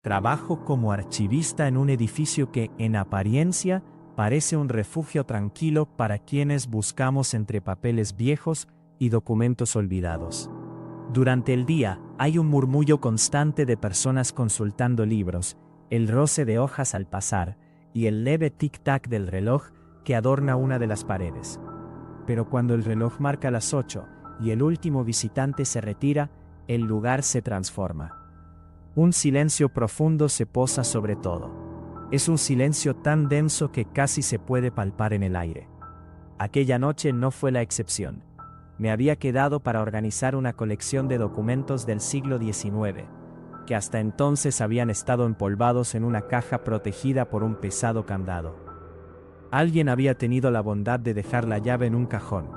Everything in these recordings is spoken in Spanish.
Trabajo como archivista en un edificio que, en apariencia, parece un refugio tranquilo para quienes buscamos entre papeles viejos y documentos olvidados. Durante el día, hay un murmullo constante de personas consultando libros, el roce de hojas al pasar, y el leve tic-tac del reloj que adorna una de las paredes. Pero cuando el reloj marca las 8 y el último visitante se retira, el lugar se transforma. Un silencio profundo se posa sobre todo. Es un silencio tan denso que casi se puede palpar en el aire. Aquella noche no fue la excepción. Me había quedado para organizar una colección de documentos del siglo XIX, que hasta entonces habían estado empolvados en una caja protegida por un pesado candado. Alguien había tenido la bondad de dejar la llave en un cajón,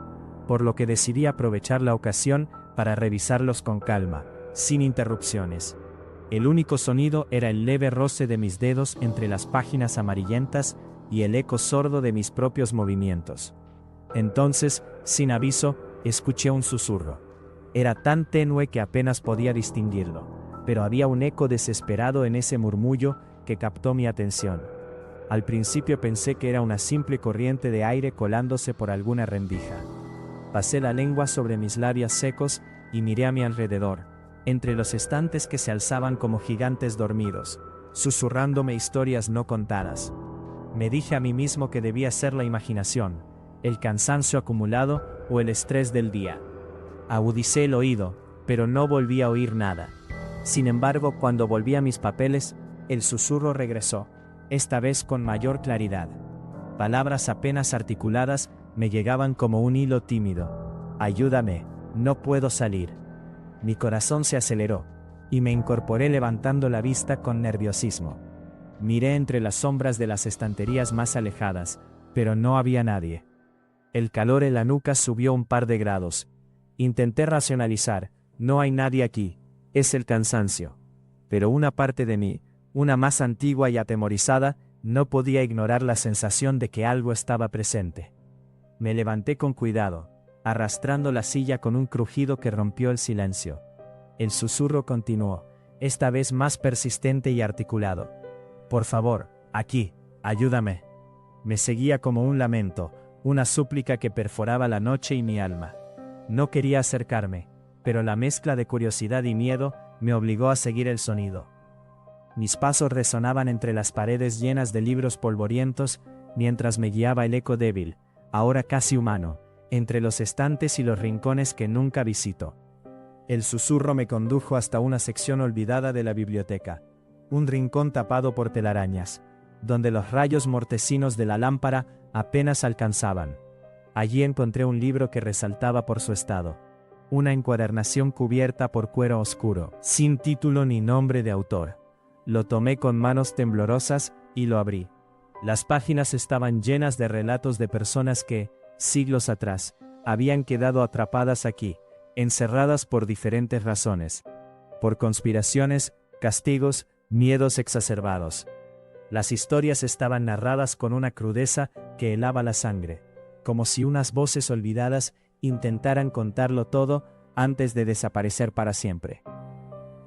por lo que decidí aprovechar la ocasión para revisarlos con calma, sin interrupciones. El único sonido era el leve roce de mis dedos entre las páginas amarillentas y el eco sordo de mis propios movimientos. Entonces, sin aviso, escuché un susurro. Era tan tenue que apenas podía distinguirlo, pero había un eco desesperado en ese murmullo que captó mi atención. Al principio pensé que era una simple corriente de aire colándose por alguna rendija. Pasé la lengua sobre mis labios secos y miré a mi alrededor, entre los estantes que se alzaban como gigantes dormidos, susurrándome historias no contadas. Me dije a mí mismo que debía ser la imaginación, el cansancio acumulado o el estrés del día. Agudicé el oído, pero no volví a oír nada. Sin embargo, cuando volví a mis papeles, el susurro regresó, esta vez con mayor claridad. Palabras apenas articuladas me llegaban como un hilo tímido. Ayúdame, no puedo salir. Mi corazón se aceleró, y me incorporé levantando la vista con nerviosismo. Miré entre las sombras de las estanterías más alejadas, pero no había nadie. El calor en la nuca subió un par de grados. Intenté racionalizar, no hay nadie aquí, es el cansancio. Pero una parte de mí, una más antigua y atemorizada, no podía ignorar la sensación de que algo estaba presente. Me levanté con cuidado, arrastrando la silla con un crujido que rompió el silencio. El susurro continuó, esta vez más persistente y articulado. Por favor, aquí, ayúdame. Me seguía como un lamento, una súplica que perforaba la noche y mi alma. No quería acercarme, pero la mezcla de curiosidad y miedo me obligó a seguir el sonido. Mis pasos resonaban entre las paredes llenas de libros polvorientos, mientras me guiaba el eco débil, ahora casi humano, entre los estantes y los rincones que nunca visito. El susurro me condujo hasta una sección olvidada de la biblioteca, un rincón tapado por telarañas, donde los rayos mortecinos de la lámpara apenas alcanzaban. Allí encontré un libro que resaltaba por su estado, una encuadernación cubierta por cuero oscuro, sin título ni nombre de autor. Lo tomé con manos temblorosas y lo abrí. Las páginas estaban llenas de relatos de personas que, siglos atrás, habían quedado atrapadas aquí, encerradas por diferentes razones. Por conspiraciones, castigos, miedos exacerbados. Las historias estaban narradas con una crudeza que helaba la sangre, como si unas voces olvidadas intentaran contarlo todo antes de desaparecer para siempre.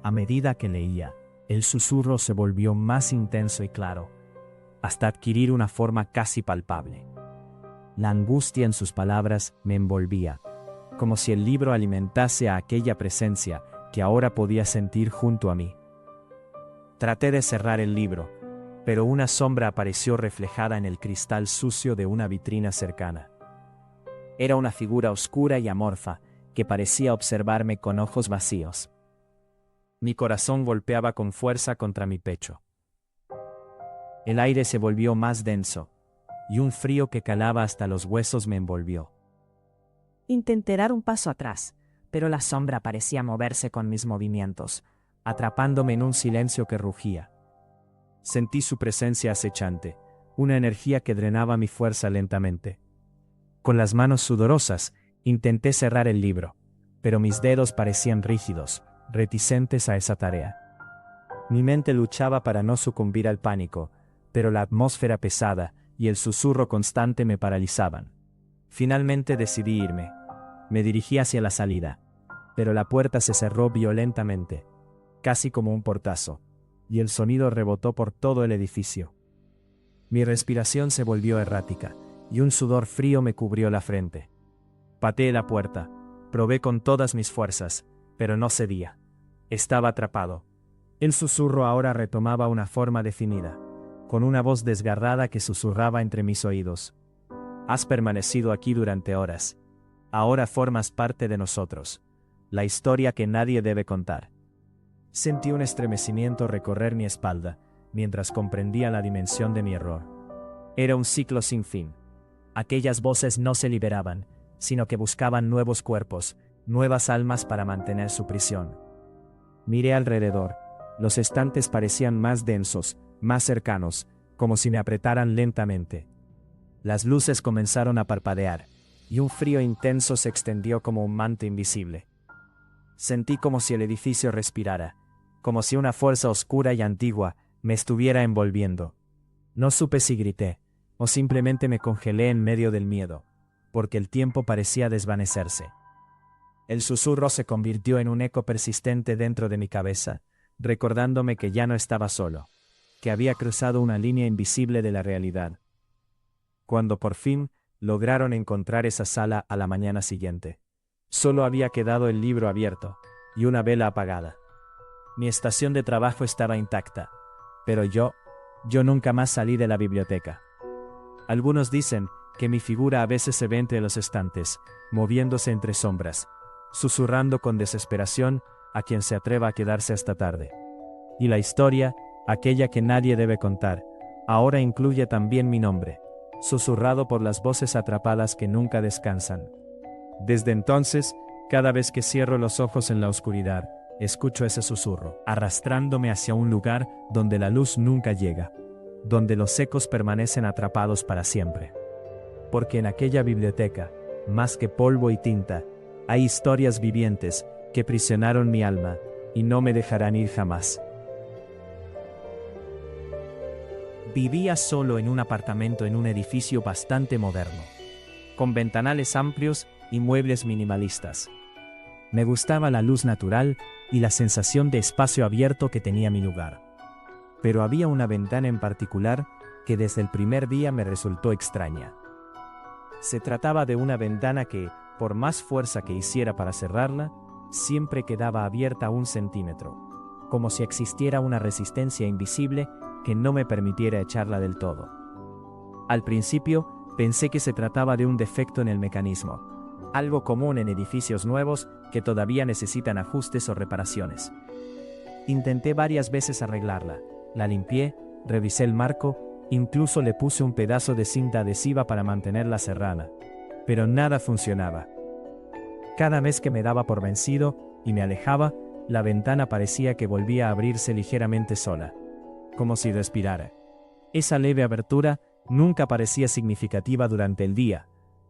A medida que leía, el susurro se volvió más intenso y claro, hasta adquirir una forma casi palpable. La angustia en sus palabras me envolvía, como si el libro alimentase a aquella presencia que ahora podía sentir junto a mí. Traté de cerrar el libro, pero una sombra apareció reflejada en el cristal sucio de una vitrina cercana. Era una figura oscura y amorfa, que parecía observarme con ojos vacíos. Mi corazón golpeaba con fuerza contra mi pecho. El aire se volvió más denso, y un frío que calaba hasta los huesos me envolvió. Intenté dar un paso atrás, pero la sombra parecía moverse con mis movimientos, atrapándome en un silencio que rugía. Sentí su presencia acechante, una energía que drenaba mi fuerza lentamente. Con las manos sudorosas, intenté cerrar el libro, pero mis dedos parecían rígidos, reticentes a esa tarea. Mi mente luchaba para no sucumbir al pánico, pero la atmósfera pesada y el susurro constante me paralizaban. Finalmente decidí irme. Me dirigí hacia la salida, pero la puerta se cerró violentamente, casi como un portazo. y el sonido rebotó por todo el edificio. Mi respiración se volvió errática, y un sudor frío me cubrió la frente. Pateé la puerta, probé con todas mis fuerzas, pero no cedía. Estaba atrapado. El susurro ahora retomaba una forma definida, con una voz desgarrada que susurraba entre mis oídos. Has permanecido aquí durante horas. Ahora formas parte de nosotros. La historia que nadie debe contar. Sentí un estremecimiento recorrer mi espalda, mientras comprendía la dimensión de mi error. Era un ciclo sin fin. Aquellas voces no se liberaban, sino que buscaban nuevos cuerpos, nuevas almas para mantener su prisión. Miré alrededor. Los estantes parecían más densos, más cercanos, como si me apretaran lentamente. Las luces comenzaron a parpadear, y un frío intenso se extendió como un manto invisible. Sentí como si el edificio respirara, como si una fuerza oscura y antigua me estuviera envolviendo. No supe si grité, o simplemente me congelé en medio del miedo, porque el tiempo parecía desvanecerse. El susurro se convirtió en un eco persistente dentro de mi cabeza, recordándome que ya no estaba solo, que había cruzado una línea invisible de la realidad. Cuando por fin lograron encontrar esa sala a la mañana siguiente, solo había quedado el libro abierto y una vela apagada. Mi estación de trabajo estaba intacta, pero yo nunca más salí de la biblioteca. Algunos dicen que mi figura a veces se ve entre los estantes, moviéndose entre sombras, susurrando con desesperación a quien se atreva a quedarse hasta tarde. Y la historia, aquella que nadie debe contar, ahora incluye también mi nombre, susurrado por las voces atrapadas que nunca descansan. Desde entonces, cada vez que cierro los ojos en la oscuridad, escucho ese susurro, arrastrándome hacia un lugar donde la luz nunca llega, donde los ecos permanecen atrapados para siempre. Porque en aquella biblioteca, más que polvo y tinta, hay historias vivientes que prisionaron mi alma y no me dejarán ir jamás. Vivía solo en un apartamento en un edificio bastante moderno, con ventanales amplios y muebles minimalistas. Me gustaba la luz natural y la sensación de espacio abierto que tenía mi lugar. Pero había una ventana en particular que desde el primer día me resultó extraña. Se trataba de una ventana que, por más fuerza que hiciera para cerrarla, siempre quedaba abierta 1 centímetro, como si existiera una resistencia invisible que no me permitiera echarla del todo. Al principio, pensé que se trataba de un defecto en el mecanismo, algo común en edificios nuevos que todavía necesitan ajustes o reparaciones. Intenté varias veces arreglarla, la limpié, revisé el marco, incluso le puse un pedazo de cinta adhesiva para mantenerla cerrada, pero nada funcionaba. Cada vez que me daba por vencido y me alejaba, la ventana parecía que volvía a abrirse ligeramente sola, como si respirara. Esa leve abertura nunca parecía significativa durante el día,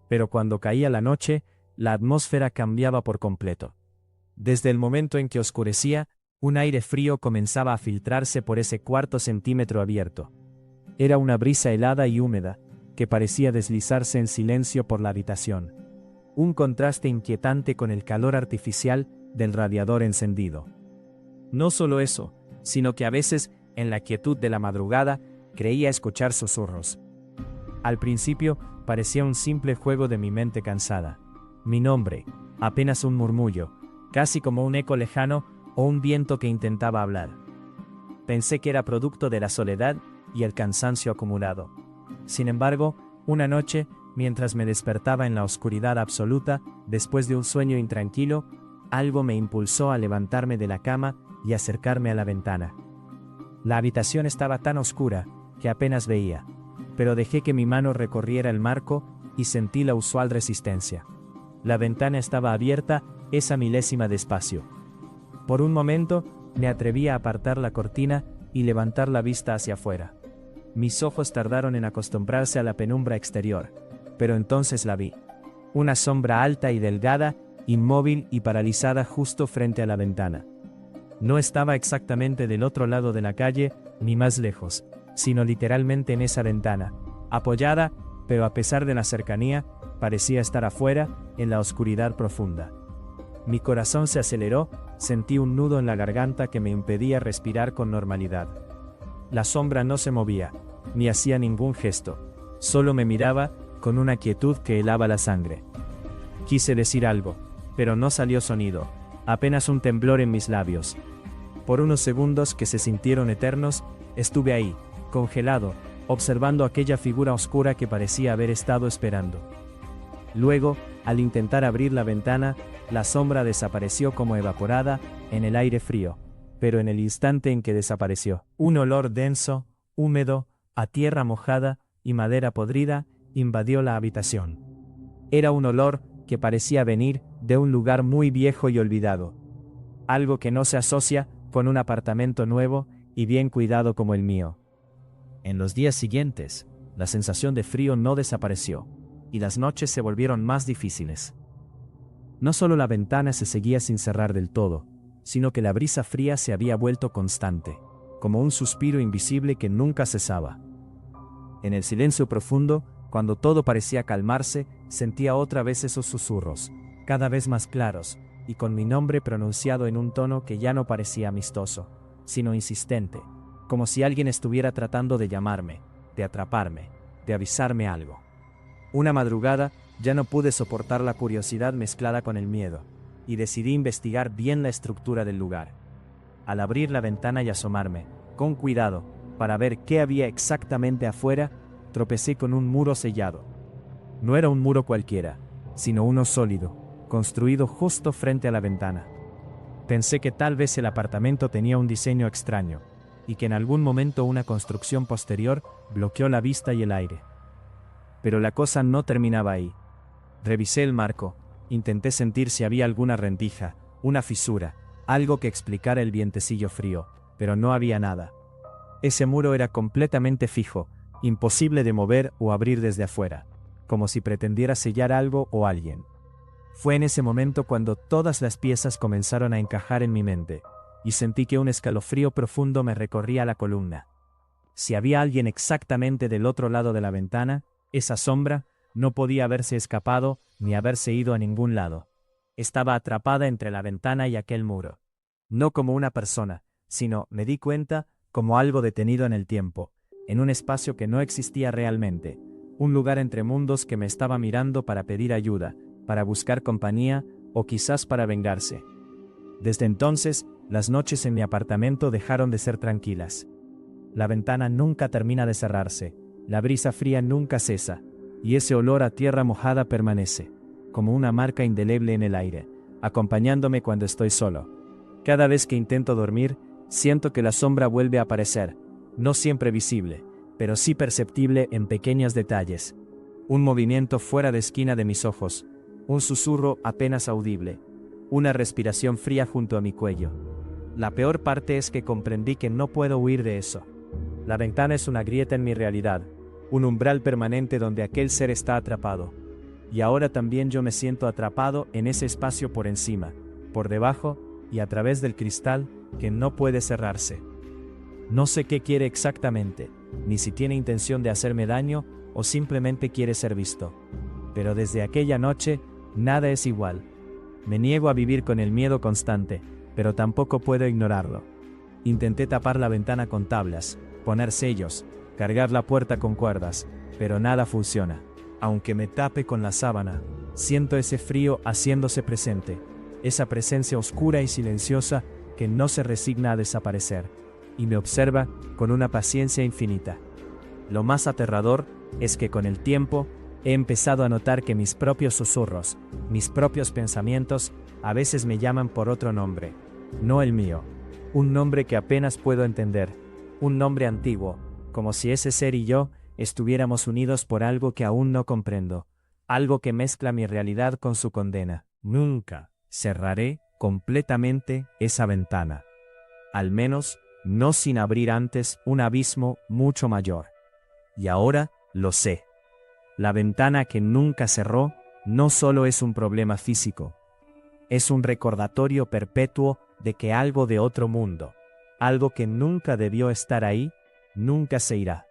pero cuando caía la noche, la atmósfera cambiaba por completo. Desde el momento en que oscurecía, un aire frío comenzaba a filtrarse por ese 1/4 centímetro abierto. Era una brisa helada y húmeda, que parecía deslizarse en silencio por la habitación. Un contraste inquietante con el calor artificial del radiador encendido. No solo eso, sino que a veces, en la quietud de la madrugada, creía escuchar susurros. Al principio, parecía un simple juego de mi mente cansada. Mi nombre, apenas un murmullo, casi como un eco lejano o un viento que intentaba hablar. Pensé que era producto de la soledad y el cansancio acumulado. Sin embargo, una noche, mientras me despertaba en la oscuridad absoluta, después de un sueño intranquilo, algo me impulsó a levantarme de la cama y acercarme a la ventana. La habitación estaba tan oscura que apenas veía, pero dejé que mi mano recorriera el marco y sentí la usual resistencia. La ventana estaba abierta esa milésima de espacio. Por un momento, me atreví a apartar la cortina y levantar la vista hacia afuera. Mis ojos tardaron en acostumbrarse a la penumbra exterior, pero entonces la vi. Una sombra alta y delgada, inmóvil y paralizada justo frente a la ventana. No estaba exactamente del otro lado de la calle, ni más lejos, sino literalmente en esa ventana, apoyada, pero a pesar de la cercanía, parecía estar afuera, en la oscuridad profunda. Mi corazón se aceleró, sentí un nudo en la garganta que me impedía respirar con normalidad. La sombra no se movía, ni hacía ningún gesto, solo me miraba, con una quietud que helaba la sangre. Quise decir algo, pero no salió sonido, apenas un temblor en mis labios. Por unos segundos que se sintieron eternos, estuve ahí, congelado, observando aquella figura oscura que parecía haber estado esperando. Luego, al intentar abrir la ventana, la sombra desapareció como evaporada en el aire frío, pero en el instante en que desapareció, un olor denso, húmedo, a tierra mojada y madera podrida, invadió la habitación. Era un olor que parecía venir de un lugar muy viejo y olvidado. Algo que no se asocia con un apartamento nuevo y bien cuidado como el mío. En los días siguientes, la sensación de frío no desapareció, y las noches se volvieron más difíciles. No solo la ventana se seguía sin cerrar del todo, sino que la brisa fría se había vuelto constante, como un suspiro invisible que nunca cesaba. En el silencio profundo, cuando todo parecía calmarse, sentía otra vez esos susurros, cada vez más claros, y con mi nombre pronunciado en un tono que ya no parecía amistoso, sino insistente, como si alguien estuviera tratando de llamarme, de atraparme, de avisarme algo. Una madrugada, ya no pude soportar la curiosidad mezclada con el miedo, y decidí investigar bien la estructura del lugar. Al abrir la ventana y asomarme, con cuidado, para ver qué había exactamente afuera, tropecé con un muro sellado. No era un muro cualquiera, sino uno sólido, construido justo frente a la ventana. Pensé que tal vez el apartamento tenía un diseño extraño, y que en algún momento una construcción posterior bloqueó la vista y el aire. Pero la cosa no terminaba ahí. Revisé el marco, intenté sentir si había alguna rendija, una fisura, algo que explicara el vientecillo frío, pero no había nada. Ese muro era completamente fijo, imposible de mover o abrir desde afuera, como si pretendiera sellar algo o alguien. Fue en ese momento cuando todas las piezas comenzaron a encajar en mi mente, y sentí que un escalofrío profundo me recorría la columna. Si había alguien exactamente del otro lado de la ventana, esa sombra no podía haberse escapado ni haberse ido a ningún lado. Estaba atrapada entre la ventana y aquel muro. No como una persona, sino, me di cuenta, como algo detenido en el tiempo, en un espacio que no existía realmente, un lugar entre mundos que me estaba mirando para pedir ayuda, para buscar compañía o quizás para vengarse. Desde entonces, las noches en mi apartamento dejaron de ser tranquilas. La ventana nunca termina de cerrarse, la brisa fría nunca cesa, y ese olor a tierra mojada permanece, como una marca indeleble en el aire, acompañándome cuando estoy solo. Cada vez que intento dormir, siento que la sombra vuelve a aparecer, no siempre visible, pero sí perceptible en pequeños detalles. Un movimiento fuera de esquina de mis ojos, un susurro apenas audible, una respiración fría junto a mi cuello. La peor parte es que comprendí que no puedo huir de eso. La ventana es una grieta en mi realidad, un umbral permanente donde aquel ser está atrapado. Y ahora también yo me siento atrapado en ese espacio por encima, por debajo y a través del cristal que no puede cerrarse. No sé qué quiere exactamente, ni si tiene intención de hacerme daño o simplemente quiere ser visto. Pero desde aquella noche, nada es igual. Me niego a vivir con el miedo constante, pero tampoco puedo ignorarlo. Intenté tapar la ventana con tablas, poner sellos, cargar la puerta con cuerdas, pero nada funciona. Aunque me tape con la sábana, siento ese frío haciéndose presente, esa presencia oscura y silenciosa que no se resigna a desaparecer, y me observa con una paciencia infinita. Lo más aterrador es que con el tiempo he empezado a notar que mis propios susurros, mis propios pensamientos, a veces me llaman por otro nombre, no el mío, un nombre que apenas puedo entender, un nombre antiguo, como si ese ser y yo estuviéramos unidos por algo que aún no comprendo, algo que mezcla mi realidad con su condena. Nunca cerraré completamente esa ventana. Al menos, no sin abrir antes un abismo mucho mayor. Y ahora lo sé. La ventana que nunca cerró no solo es un problema físico, es un recordatorio perpetuo de que algo de otro mundo, algo que nunca debió estar ahí, nunca se irá.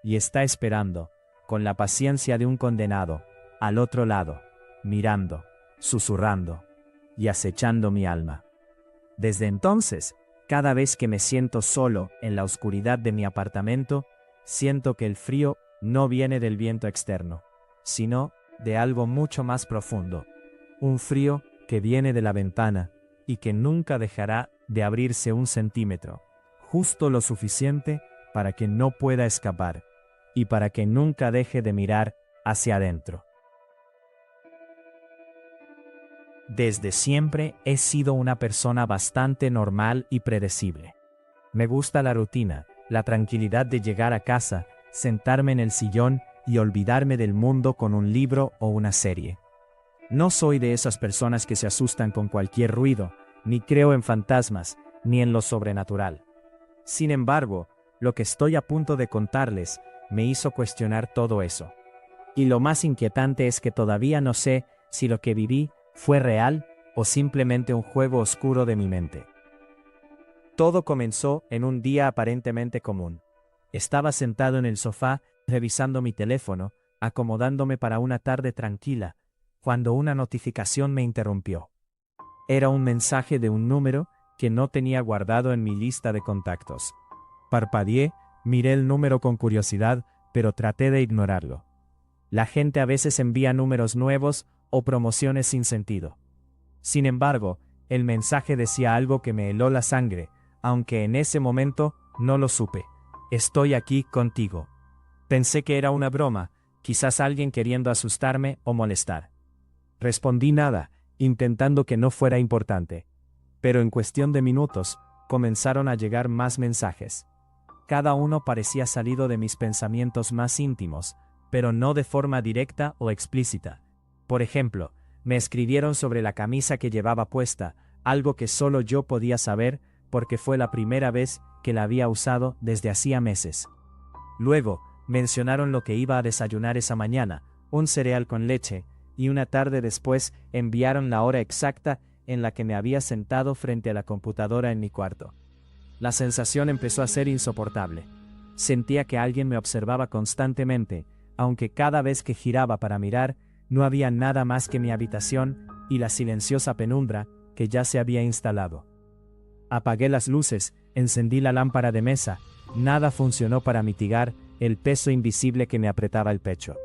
Y está esperando, con la paciencia de un condenado, al otro lado, mirando, susurrando. y acechando mi alma. Desde entonces, cada vez que me siento solo en la oscuridad de mi apartamento, siento que el frío no viene del viento externo, sino de algo mucho más profundo. Un frío que viene de la ventana y que nunca dejará de abrirse un centímetro, justo lo suficiente para que no pueda escapar y para que nunca deje de mirar hacia adentro. Desde siempre he sido una persona bastante normal y predecible. Me gusta la rutina, la tranquilidad de llegar a casa, sentarme en el sillón y olvidarme del mundo con un libro o una serie. No soy de esas personas que se asustan con cualquier ruido, ni creo en fantasmas, ni en lo sobrenatural. Sin embargo, lo que estoy a punto de contarles me hizo cuestionar todo eso. Y lo más inquietante es que todavía no sé si lo que viví fue real o simplemente un juego oscuro de mi mente. Todo comenzó en un día aparentemente común. Estaba sentado en el sofá, revisando mi teléfono, acomodándome para una tarde tranquila, cuando una notificación me interrumpió. Era un mensaje de un número que no tenía guardado en mi lista de contactos. Parpadeé, miré el número con curiosidad, pero traté de ignorarlo. La gente a veces envía números nuevos o promociones sin sentido. Sin embargo, el mensaje decía algo que me heló la sangre, aunque en ese momento no lo supe. Estoy aquí contigo. Pensé que era una broma, quizás alguien queriendo asustarme o molestar. Respondí nada, intentando que no fuera importante. Pero en cuestión de minutos, comenzaron a llegar más mensajes. Cada uno parecía salido de mis pensamientos más íntimos, pero no de forma directa o explícita. Por ejemplo, me escribieron sobre la camisa que llevaba puesta, algo que solo yo podía saber porque fue la primera vez que la había usado desde hacía meses. Luego, mencionaron lo que iba a desayunar esa mañana, un cereal con leche, y una tarde después enviaron la hora exacta en la que me había sentado frente a la computadora en mi cuarto. La sensación empezó a ser insoportable. Sentía que alguien me observaba constantemente, aunque cada vez que giraba para mirar, no había nada más que mi habitación y la silenciosa penumbra que ya se había instalado. Apagué las luces, encendí la lámpara de mesa, nada funcionó para mitigar el peso invisible que me apretaba el pecho.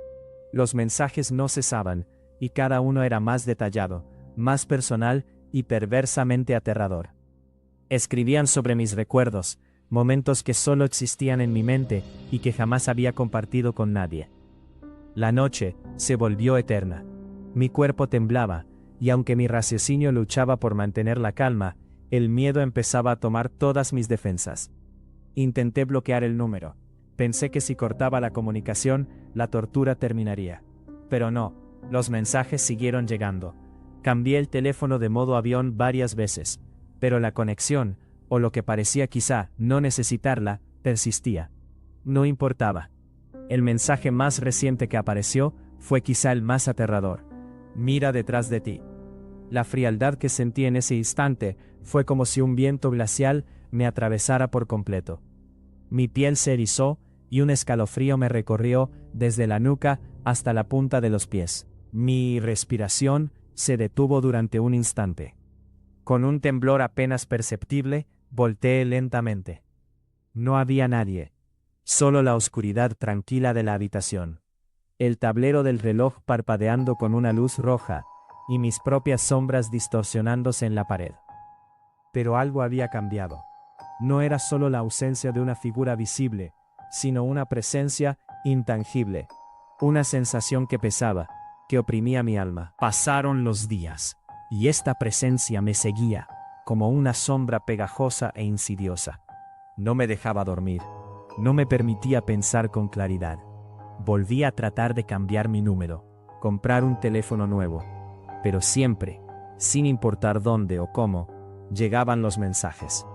Los mensajes no cesaban, y cada uno era más detallado, más personal y perversamente aterrador. Escribían sobre mis recuerdos, momentos que solo existían en mi mente y que jamás había compartido con nadie. La noche se volvió eterna. Mi cuerpo temblaba, y aunque mi raciocinio luchaba por mantener la calma, el miedo empezaba a tomar todas mis defensas. Intenté bloquear el número. Pensé que si cortaba la comunicación, la tortura terminaría. Pero no, los mensajes siguieron llegando. Cambié el teléfono de modo avión varias veces, pero la conexión, o lo que parecía quizá no necesitarla, persistía. No importaba. El mensaje más reciente que apareció fue quizá el más aterrador. Mira detrás de ti. La frialdad que sentí en ese instante fue como si un viento glacial me atravesara por completo. Mi piel se erizó y un escalofrío me recorrió desde la nuca hasta la punta de los pies. Mi respiración se detuvo durante un instante. Con un temblor apenas perceptible, volteé lentamente. No había nadie. Solo la oscuridad tranquila de la habitación. El tablero del reloj parpadeando con una luz roja, y mis propias sombras distorsionándose en la pared. Pero algo había cambiado. No era solo la ausencia de una figura visible, sino una presencia intangible, una sensación que pesaba, que oprimía mi alma. Pasaron los días, y esta presencia me seguía, como una sombra pegajosa e insidiosa. No me dejaba dormir, no me permitía pensar con claridad. Volví a tratar de cambiar mi número, comprar un teléfono nuevo, pero siempre, sin importar dónde o cómo, llegaban los mensajes.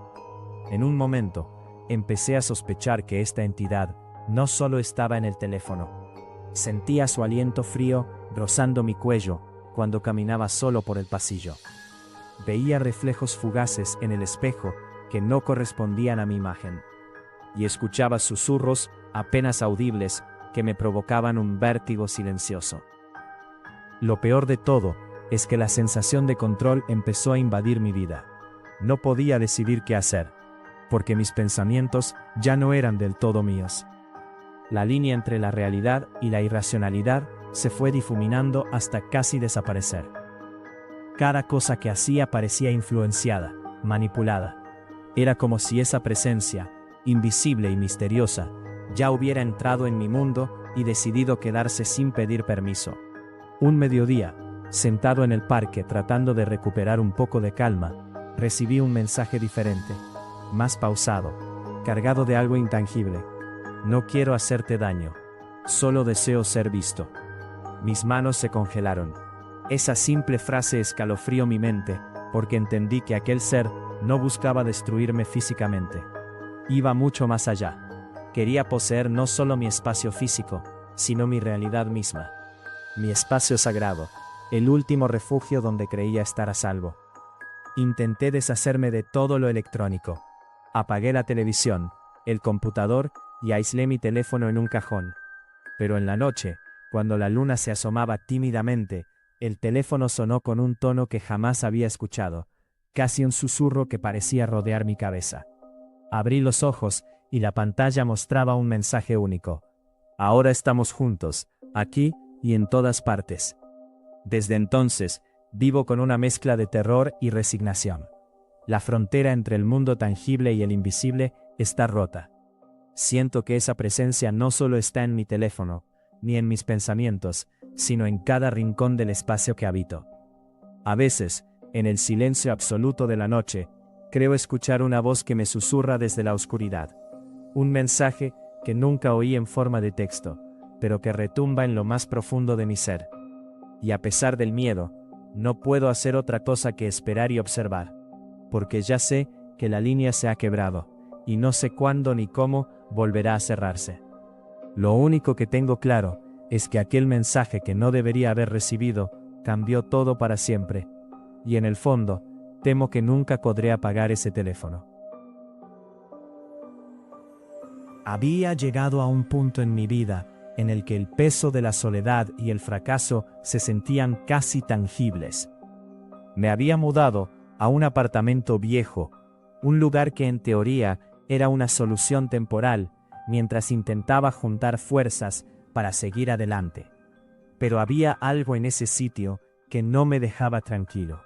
En un momento, empecé a sospechar que esta entidad no solo estaba en el teléfono. Sentía su aliento frío rozando mi cuello cuando caminaba solo por el pasillo. Veía reflejos fugaces en el espejo que no correspondían a mi imagen. Y escuchaba susurros apenas audibles que me provocaban un vértigo silencioso. Lo peor de todo es que la sensación de control empezó a invadir mi vida. No podía decidir qué hacer, porque mis pensamientos ya no eran del todo míos. La línea entre la realidad y la irracionalidad se fue difuminando hasta casi desaparecer. Cada cosa que hacía parecía influenciada, manipulada. Era como si esa presencia, invisible y misteriosa, ya hubiera entrado en mi mundo y decidido quedarse sin pedir permiso. Un mediodía, sentado en el parque tratando de recuperar un poco de calma, recibí un mensaje diferente, más pausado, cargado de algo intangible. No quiero hacerte daño, solo deseo ser visto. Mis manos se congelaron. Esa simple frase escalofrió mi mente, porque entendí que aquel ser no buscaba destruirme físicamente. Iba mucho más allá. Quería poseer no solo mi espacio físico, sino mi realidad misma. Mi espacio sagrado, el último refugio donde creía estar a salvo. Intenté deshacerme de todo lo electrónico. Apagué la televisión, el computador y aislé mi teléfono en un cajón. Pero en la noche, cuando la luna se asomaba tímidamente, el teléfono sonó con un tono que jamás había escuchado, casi un susurro que parecía rodear mi cabeza. Abrí los ojos y la pantalla mostraba un mensaje único. Ahora estamos juntos, aquí y en todas partes. Desde entonces, vivo con una mezcla de terror y resignación. La frontera entre el mundo tangible y el invisible está rota. Siento que esa presencia no solo está en mi teléfono, ni en mis pensamientos, sino en cada rincón del espacio que habito. A veces, en el silencio absoluto de la noche, creo escuchar una voz que me susurra desde la oscuridad. Un mensaje que nunca oí en forma de texto, pero que retumba en lo más profundo de mi ser. Y a pesar del miedo, no puedo hacer otra cosa que esperar y observar, porque ya sé que la línea se ha quebrado, y no sé cuándo ni cómo volverá a cerrarse. Lo único que tengo claro es que aquel mensaje que no debería haber recibido cambió todo para siempre, y en el fondo, temo que nunca podré apagar ese teléfono. Había llegado a un punto en mi vida en el que el peso de la soledad y el fracaso se sentían casi tangibles. Me había mudado a un apartamento viejo, un lugar que en teoría era una solución temporal, mientras intentaba juntar fuerzas para seguir adelante. Pero había algo en ese sitio que no me dejaba tranquilo.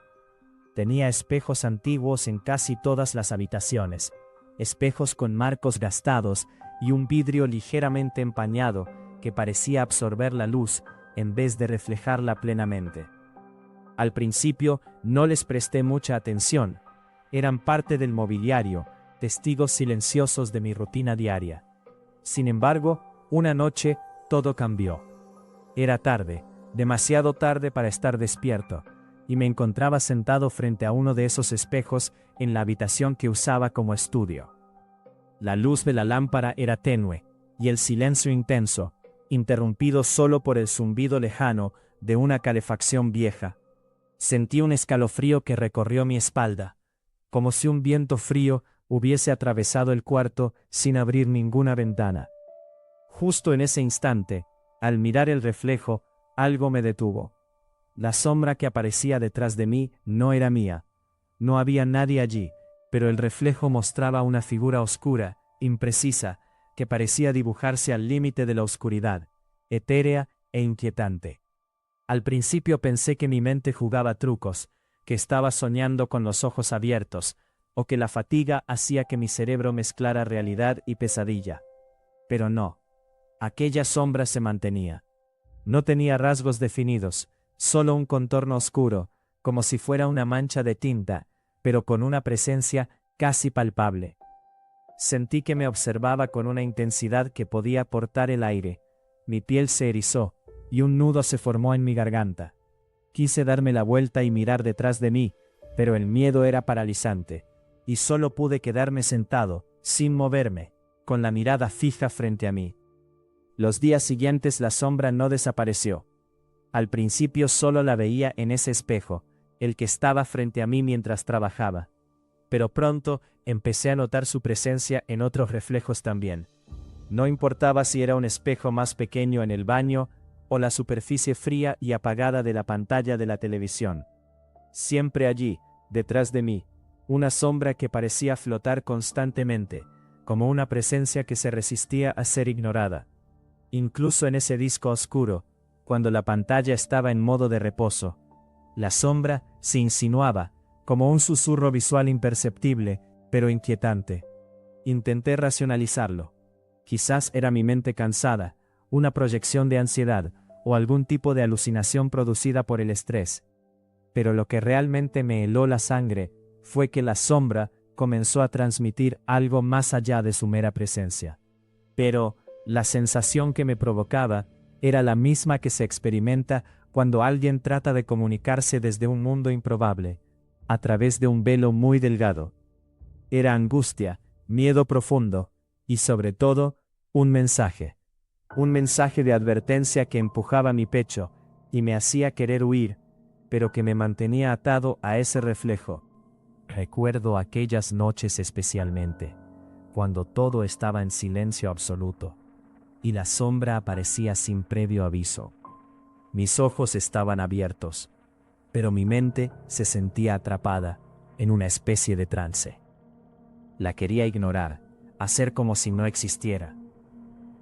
Tenía espejos antiguos en casi todas las habitaciones, espejos con marcos gastados y un vidrio ligeramente empañado que parecía absorber la luz en vez de reflejarla plenamente. Al principio no les presté mucha atención, eran parte del mobiliario, testigos silenciosos de mi rutina diaria. Sin embargo, una noche todo cambió. Era tarde, demasiado tarde para estar despierto, y me encontraba sentado frente a uno de esos espejos en la habitación que usaba como estudio. La luz de la lámpara era tenue, y el silencio intenso, interrumpido solo por el zumbido lejano de una calefacción vieja. Sentí un escalofrío que recorrió mi espalda, como si un viento frío hubiese atravesado el cuarto sin abrir ninguna ventana. Justo en ese instante, al mirar el reflejo, algo me detuvo. La sombra que aparecía detrás de mí no era mía. No había nadie allí, pero el reflejo mostraba una figura oscura, imprecisa, que parecía dibujarse al límite de la oscuridad, etérea e inquietante. Al principio pensé que mi mente jugaba trucos, que estaba soñando con los ojos abiertos, o que la fatiga hacía que mi cerebro mezclara realidad y pesadilla. Pero no. Aquella sombra se mantenía. No tenía rasgos definidos, solo un contorno oscuro, como si fuera una mancha de tinta, pero con una presencia casi palpable. Sentí que me observaba con una intensidad que podía portar el aire. Mi piel se erizó, y un nudo se formó en mi garganta. Quise darme la vuelta y mirar detrás de mí, pero el miedo era paralizante, y solo pude quedarme sentado, sin moverme, con la mirada fija frente a mí. Los días siguientes la sombra no desapareció. Al principio solo la veía en ese espejo, el que estaba frente a mí mientras trabajaba. Pero pronto empecé a notar su presencia en otros reflejos también. No importaba si era un espejo más pequeño en el baño o la superficie fría y apagada de la pantalla de la televisión. Siempre allí, detrás de mí, una sombra que parecía flotar constantemente, como una presencia que se resistía a ser ignorada. Incluso en ese disco oscuro, cuando la pantalla estaba en modo de reposo, la sombra se insinuaba, como un susurro visual imperceptible, pero inquietante. Intenté racionalizarlo. Quizás era mi mente cansada, una proyección de ansiedad, o algún tipo de alucinación producida por el estrés. Pero lo que realmente me heló la sangre fue que la sombra comenzó a transmitir algo más allá de su mera presencia. Pero la sensación que me provocaba era la misma que se experimenta cuando alguien trata de comunicarse desde un mundo improbable, a través de un velo muy delgado. Era angustia, miedo profundo, y sobre todo, un mensaje de advertencia que empujaba mi pecho, y me hacía querer huir, pero que me mantenía atado a ese reflejo. Recuerdo aquellas noches especialmente, cuando todo estaba en silencio absoluto, y la sombra aparecía sin previo aviso. Mis ojos estaban abiertos, pero mi mente se sentía atrapada en una especie de trance. La quería ignorar, hacer como si no existiera,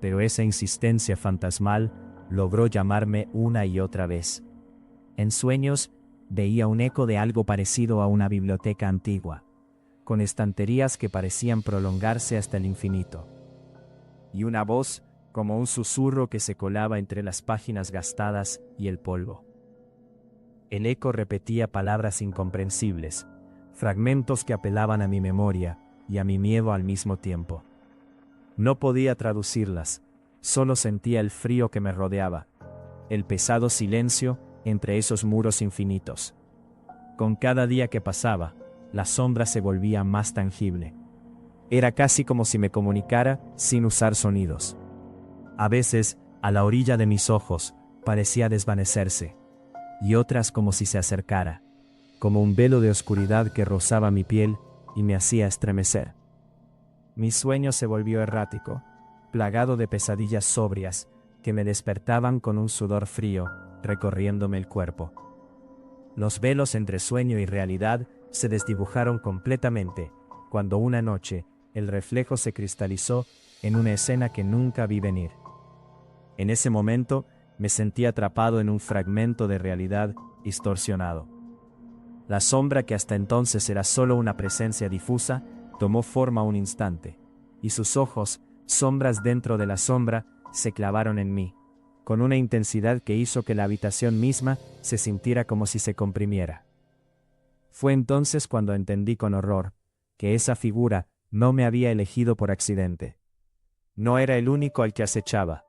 pero esa insistencia fantasmal logró llamarme una y otra vez. En sueños, veía un eco de algo parecido a una biblioteca antigua, con estanterías que parecían prolongarse hasta el infinito. Y una voz, como un susurro que se colaba entre las páginas gastadas y el polvo. El eco repetía palabras incomprensibles, fragmentos que apelaban a mi memoria y a mi miedo al mismo tiempo. No podía traducirlas, solo sentía el frío que me rodeaba, el pesado silencio entre esos muros infinitos. Con cada día que pasaba, la sombra se volvía más tangible. Era casi como si me comunicara sin usar sonidos. A veces, a la orilla de mis ojos, parecía desvanecerse, y otras como si se acercara, como un velo de oscuridad que rozaba mi piel y me hacía estremecer. Mi sueño se volvió errático, plagado de pesadillas sobrias que me despertaban con un sudor frío recorriéndome el cuerpo. Los velos entre sueño y realidad se desdibujaron completamente cuando una noche el reflejo se cristalizó en una escena que nunca vi venir. En ese momento me sentí atrapado en un fragmento de realidad distorsionado. La sombra que hasta entonces era solo una presencia difusa tomó forma un instante, y sus ojos, sombras dentro de la sombra, se clavaron en mí, con una intensidad que hizo que la habitación misma se sintiera como si se comprimiera. Fue entonces cuando entendí con horror que esa figura no me había elegido por accidente. No era el único al que acechaba.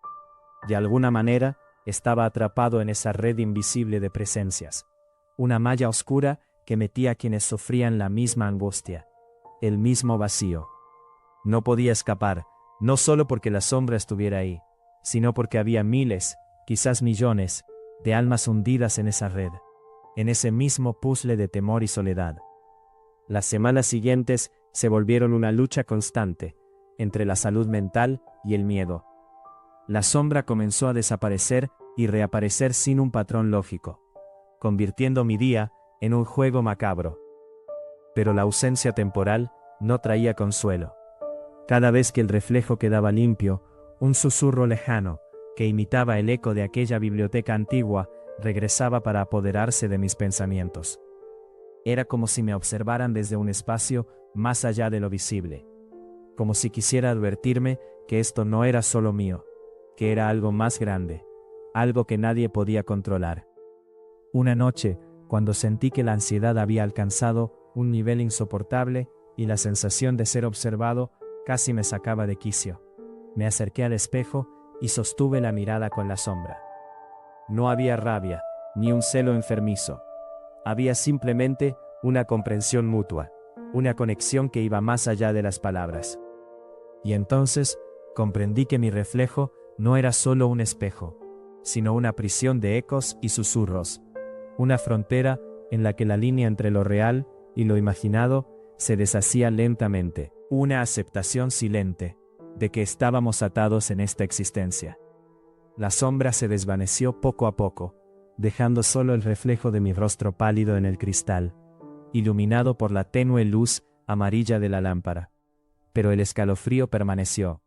De alguna manera, estaba atrapado en esa red invisible de presencias, una malla oscura que metía a quienes sufrían la misma angustia, el mismo vacío. No podía escapar, no solo porque la sombra estuviera ahí, sino porque había miles, quizás millones, de almas hundidas en esa red, en ese mismo puzzle de temor y soledad. Las semanas siguientes se volvieron una lucha constante entre la salud mental y el miedo. La sombra comenzó a desaparecer y reaparecer sin un patrón lógico, convirtiendo mi día en un juego macabro. Pero la ausencia temporal no traía consuelo. Cada vez que el reflejo quedaba limpio, un susurro lejano, que imitaba el eco de aquella biblioteca antigua, regresaba para apoderarse de mis pensamientos. Era como si me observaran desde un espacio más allá de lo visible, como si quisiera advertirme que esto no era solo mío, que era algo más grande, algo que nadie podía controlar. Una noche, cuando sentí que la ansiedad había alcanzado un nivel insoportable y la sensación de ser observado casi me sacaba de quicio, me acerqué al espejo y sostuve la mirada con la sombra. No había rabia, ni un celo enfermizo. Había simplemente una comprensión mutua, una conexión que iba más allá de las palabras. Y entonces comprendí que mi reflejo no era solo un espejo, sino una prisión de ecos y susurros, una frontera en la que la línea entre lo real y lo imaginado se deshacía lentamente, una aceptación silente de que estábamos atados en esta existencia. La sombra se desvaneció poco a poco, dejando solo el reflejo de mi rostro pálido en el cristal, iluminado por la tenue luz amarilla de la lámpara. Pero el escalofrío permaneció.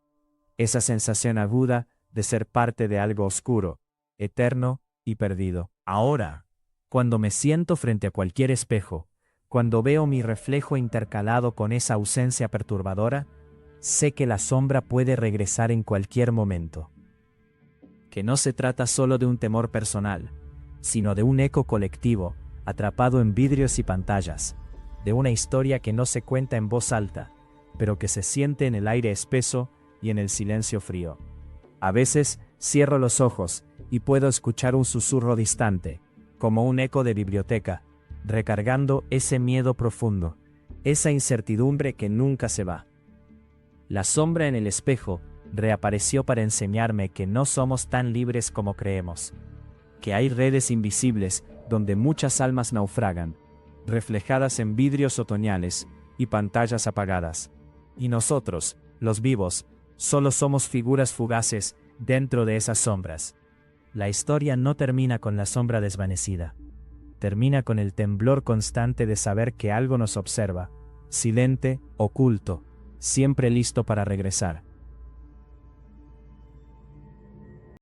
Esa sensación aguda de ser parte de algo oscuro, eterno y perdido. Ahora, cuando me siento frente a cualquier espejo, cuando veo mi reflejo intercalado con esa ausencia perturbadora, sé que la sombra puede regresar en cualquier momento. Que no se trata solo de un temor personal, sino de un eco colectivo, atrapado en vidrios y pantallas, de una historia que no se cuenta en voz alta, pero que se siente en el aire espeso y en el silencio frío. A veces cierro los ojos y puedo escuchar un susurro distante, como un eco de biblioteca, recargando ese miedo profundo, esa incertidumbre que nunca se va. La sombra en el espejo reapareció para enseñarme que no somos tan libres como creemos, que hay redes invisibles donde muchas almas naufragan, reflejadas en vidrios otoñales y pantallas apagadas. Y nosotros, los vivos, solo somos figuras fugaces dentro de esas sombras. La historia no termina con la sombra desvanecida. Termina con el temblor constante de saber que algo nos observa, silente, oculto, siempre listo para regresar.